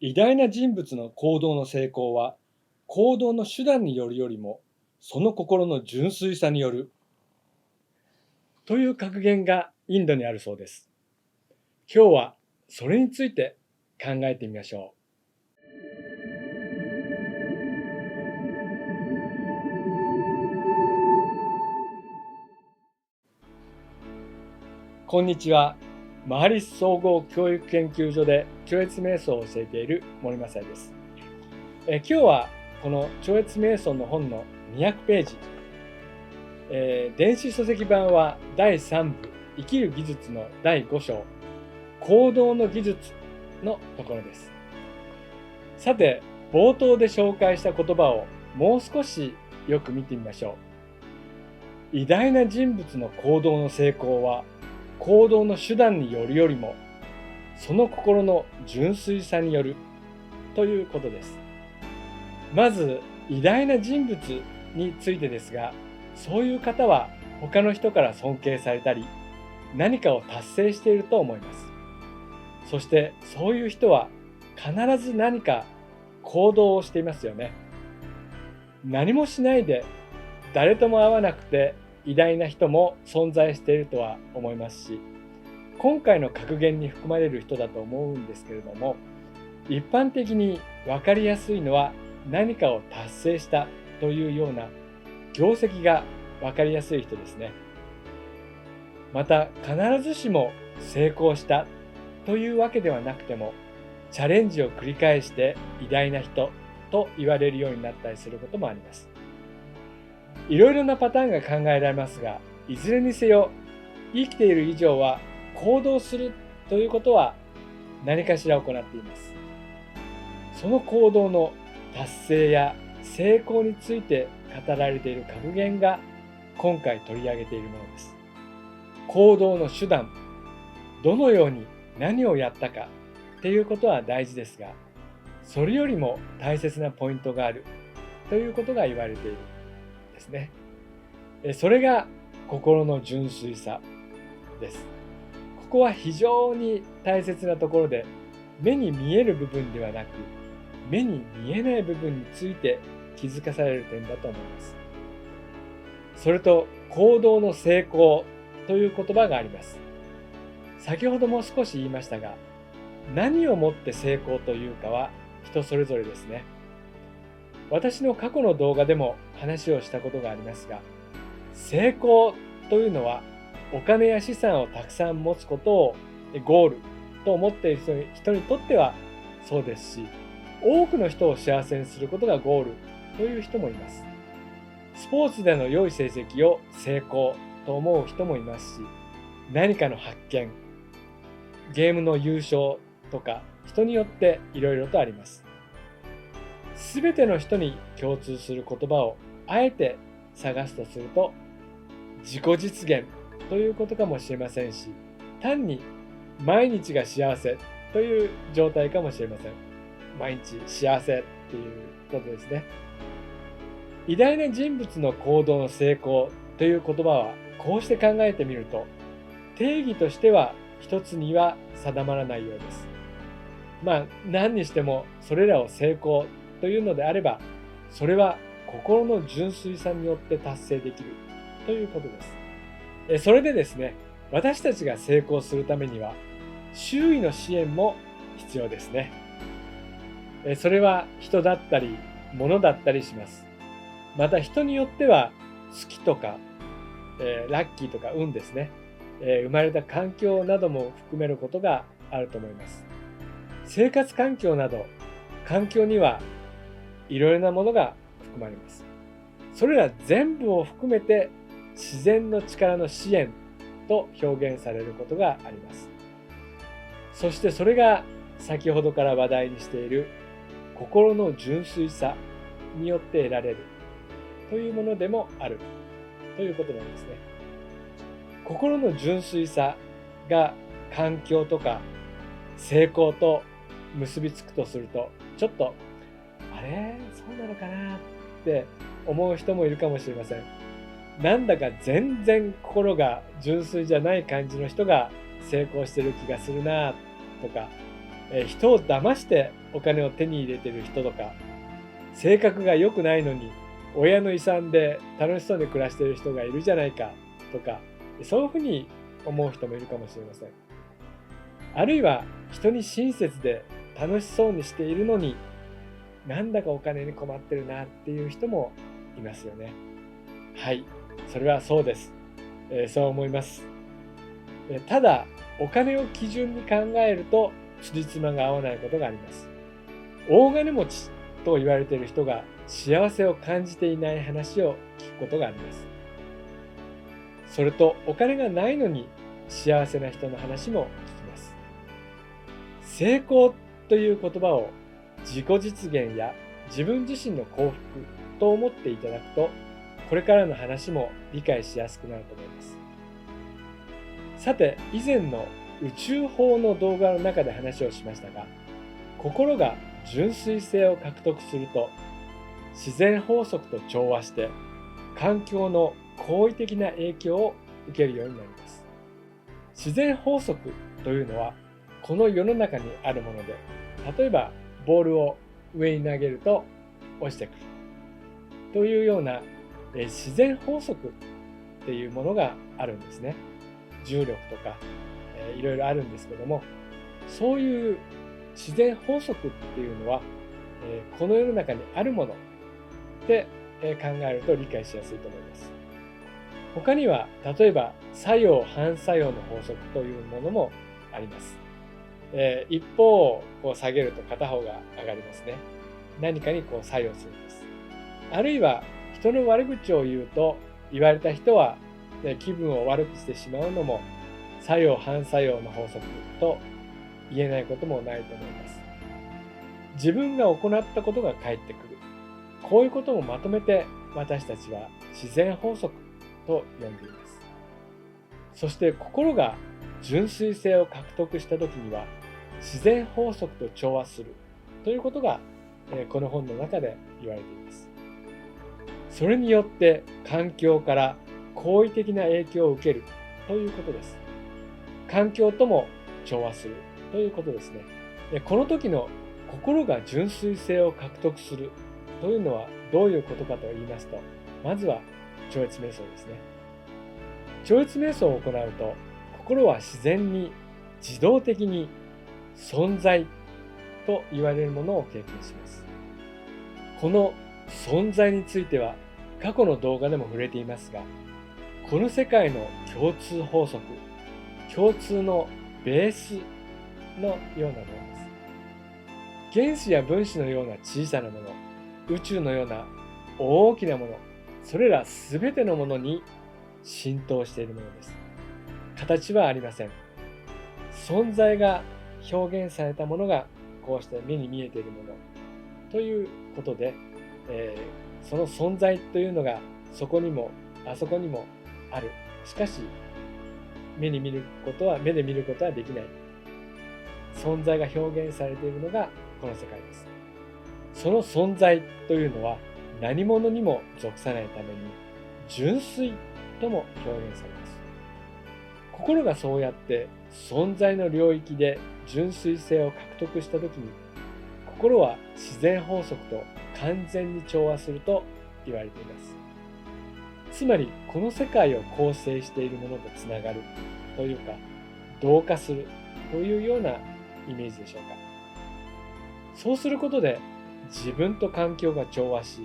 偉大な人物の行動の成功は、行動の手段によるよりも、その心の純粋さによるという格言がインドにあるそうです。今日はそれについて考えてみましょう。こんにちは。マハリス総合教育研究所で超越瞑想を教えている森正です。今日はこの超越瞑想の本の200ページ、電子書籍版は第3部生きる技術の第5章行動の技術のところです。さて、冒頭で紹介した言葉をもう少しよく見てみましょう。偉大な人物の行動の成功は行動の手段によるよりもその心の純粋さによるということです。まず偉大な人物についてですが、そういう方は他の人から尊敬されたり何かを達成していると思います。そしてそういう人は必ず何か行動をしていますよね。何もしないで誰とも会わなくて偉大な人も存在しているとは思いますし、今回の格言に含まれる人だと思うんですけれども、一般的に分かりやすいのは何かを達成したというような業績が分かりやすい人ですね。また必ずしも成功したというわけではなくても、チャレンジを繰り返して偉大な人と言われるようになったりすることもあります。いろいろなパターンが考えられますが、いずれにせよ生きている以上は行動するということは何かしら行っています。その行動の達成や成功について語られている格言が今回取り上げているものです。行動の手段、どのように何をやったかっていうことは大事ですが、それよりも大切なポイントがあるということが言われているんですね。それが心の純粋さです。ここは非常に大切なところで、目に見える部分ではなく、目に見えない部分について気づかされる点だと思います。それと行動の成功という言葉があります。先ほども少し言いましたが、何をもって成功というかは人それぞれですね。私の過去の動画でも話をしたことがありますが、成功というのはお金や資産をたくさん持つことをゴールと思っている人にとってはそうですし、多くの人を幸せにすることがゴールという人もいます。スポーツでの良い成績を成功と思う人もいますし、何かの発見、ゲームの優勝とか人によっていろいろとあります。すべての人に共通する言葉をあえて探すとすると、自己実現ということかもしれませんし、単に毎日が幸せという状態かもしれません。毎日幸せっていうことですね。偉大な人物の行動の成功という言葉はこうして考えてみると、定義としては一つには定まらないようです。何にしてもそれらを成功というのであれば、それは心の純粋さによって達成できるということです。それでですね、私たちが成功するためには周囲の支援も必要ですね。それは人だったり物だったりします。また人によっては好きとか、ラッキーとか運ですね、生まれた環境なども含めることがあると思います。生活環境など環境にはいろいろなものが含まれます。それら全部を含めて自然の力の支援と表現されることがあります。そしてそれが先ほどから話題にしている心の純粋さによって得られるというものでもあるということなんですね。心の純粋さが環境とか成功と結びつくとすると、ちょっとあれそうなのかなって思う人もいるかもしれません。なんだか全然心が純粋じゃない感じの人が成功してる気がするなとか、人を騙してお金を手に入れてる人とか、性格が良くないのに親の遺産で楽しそうに暮らしている人がいるじゃないかとか、そういうふうに思う人もいるかもしれません。あるいは人に親切で楽しそうにしているのに、なんだかお金に困ってるなっていう人もいますよね。はい、それはそうです。そう思います。ただ、お金を基準に考えると、辻褄が合わないことがあります。大金持ちと言われている人が幸せを感じていない話を聞くことがあります。それと、お金がないのに幸せな人の話も聞きます。成功という言葉を自己実現や自分自身の幸福と思っていただくと、これからの話も理解しやすくなると思います。さて、以前の宇宙法の動画の中で話をしましたが、心が純粋性を獲得すると、自然法則と調和して環境の好意的な影響を受けるようになります。自然法則というのは、この世の中にあるもので、例えばボールを上に投げると落ちてくるというような自然法則っていうものがあるんですね。重力とかいろいろあるんですけども、そういう自然法則っていうのはこの世の中にあるものって考えると理解しやすいと思います。他には例えば作用反作用の法則というものもあります。一方をこう下げると片方が上がりますね。何かにこう作用するんです。あるいは人の悪口を言うと、言われた人は気分を悪くしてしまうのも作用反作用の法則と言えないこともないと思います。自分が行ったことが返ってくる。こういうこともまとめて私たちは自然法則と呼んでいます。そして心が純粋性を獲得したときには自然法則と調和するということがこの本の中で言われています。それによって環境から好意的な影響を受けるということです。環境とも調和するということですね。この時の心が純粋性を獲得するというのはどういうことかと言いますと、まずは超越瞑想ですね。超越瞑想を行うと、心は自然に自動的に存在と言われるものを経験します。この存在については過去の動画でも触れていますが、この世界の共通法則、共通のベースのようなものです。原子や分子のような小さなもの、宇宙のような大きなもの、それらすべてのものに浸透しているものです。形はありません。存在が表現されたものがこうして目に見えているものということで、その存在というのがそこにもあそこにもある。しかし目で見ることはできない。存在が表現されているのがこの世界です。その存在というのは何者にも属さないために純粋とも表現されます。心がそうやって存在の領域で純粋性を獲得したときに、心は自然法則と完全に調和すると言われています。つまりこの世界を構成しているものとつながるというか、同化するというようなイメージでしょうか。そうすることで自分と環境が調和し、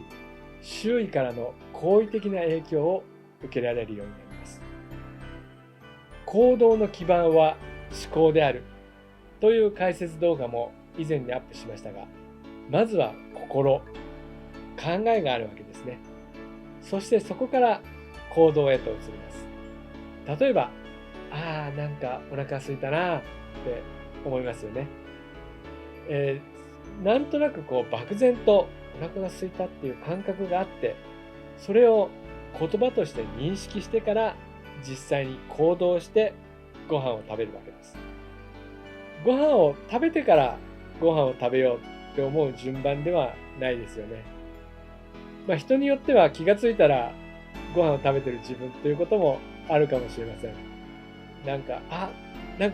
周囲からの好意的な影響を受けられるようになります。行動の基盤は思考であるという解説動画も以前にアップしましたが、まずは心、考えがあるわけですね。そしてそこから行動へと移ります。例えば、なんかお腹空いたなって思いますよね。なんとなくこう漠然とお腹が空いたっていう感覚があって、それを言葉として認識してから実際に行動してご飯を食べるわけです。ご飯を食べてからご飯を食べようって思う順番ではないですよね。人によっては気がついたらご飯を食べてる自分ということもあるかもしれません。なんか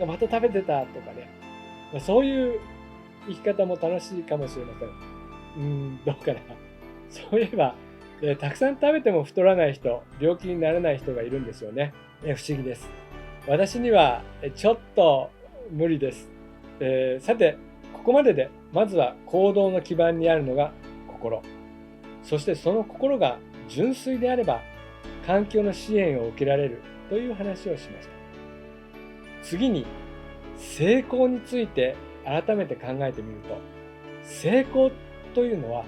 また食べてたとかね。そういう生き方も楽しいかもしれません。どうかな。そういえば、たくさん食べても太らない人、病気にならない人がいるんですよね。不思議です。私にはちょっと無理です。さて、ここまでで、まずは行動の基盤にあるのが心。そしてその心が純粋であれば、環境の支援を受けられるという話をしました。次に、成功について改めて考えてみると、成功というのは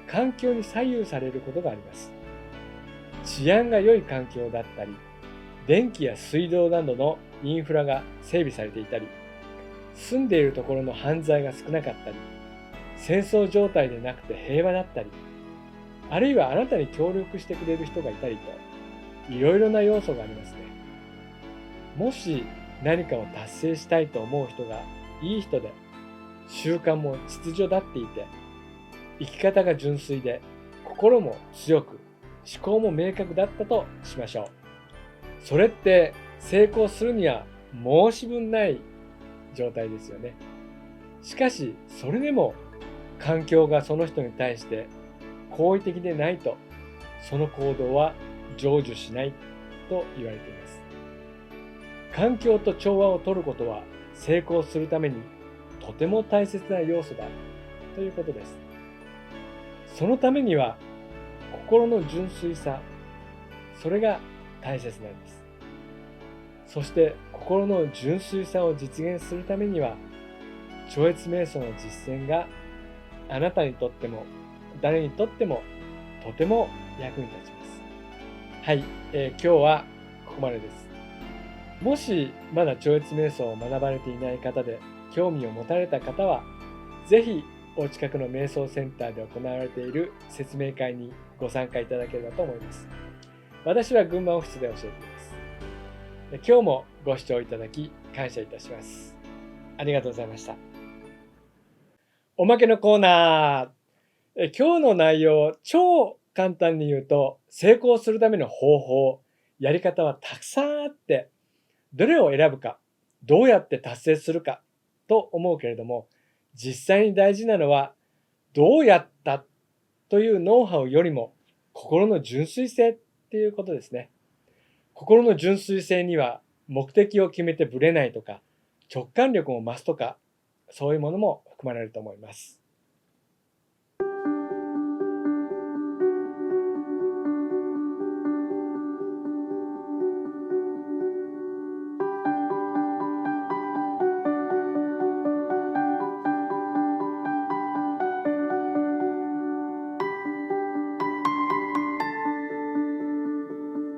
環境に左右されることがあります。治安が良い環境だったり、電気や水道などのインフラが整備されていたり、住んでいるところの犯罪が少なかったり、戦争状態でなくて平和だったり、あるいはあなたに協力してくれる人がいたりと、いろいろな要素がありますね。もし何かを達成したいと思う人がいい人で、習慣も秩序だっていて、生き方が純粋で、心も強く、思考も明確だったとしましょう。それって成功するには申し分ない状態ですよね。しかし、それでも環境がその人に対して好意的でないと、その行動は成就しないと言われています。環境と調和を取ることは成功するためにとても大切な要素だということです。そのためには心の純粋さ、それが大切なんです。そして心の純粋さを実現するためには、超越瞑想の実践があなたにとっても誰にとってもとても役に立ちます。はい、今日はここまでです。もしまだ超越瞑想を学ばれていない方で興味を持たれた方は、ぜひお近くの瞑想センターで行われている説明会にご参加いただければと思います。私は群馬オフィスで教えています。今日もご視聴いただき感謝いたします。ありがとうございました。おまけのコーナー。今日の内容を超簡単に言うと、成功するための方法、やり方はたくさんあって、どれを選ぶか、どうやって達成するかと思うけれども、実際に大事なのは、どうやったというノウハウよりも、心の純粋性っていうことですね。心の純粋性には、目的を決めてぶれないとか、直感力も増すとか、そういうものも含まれると思います。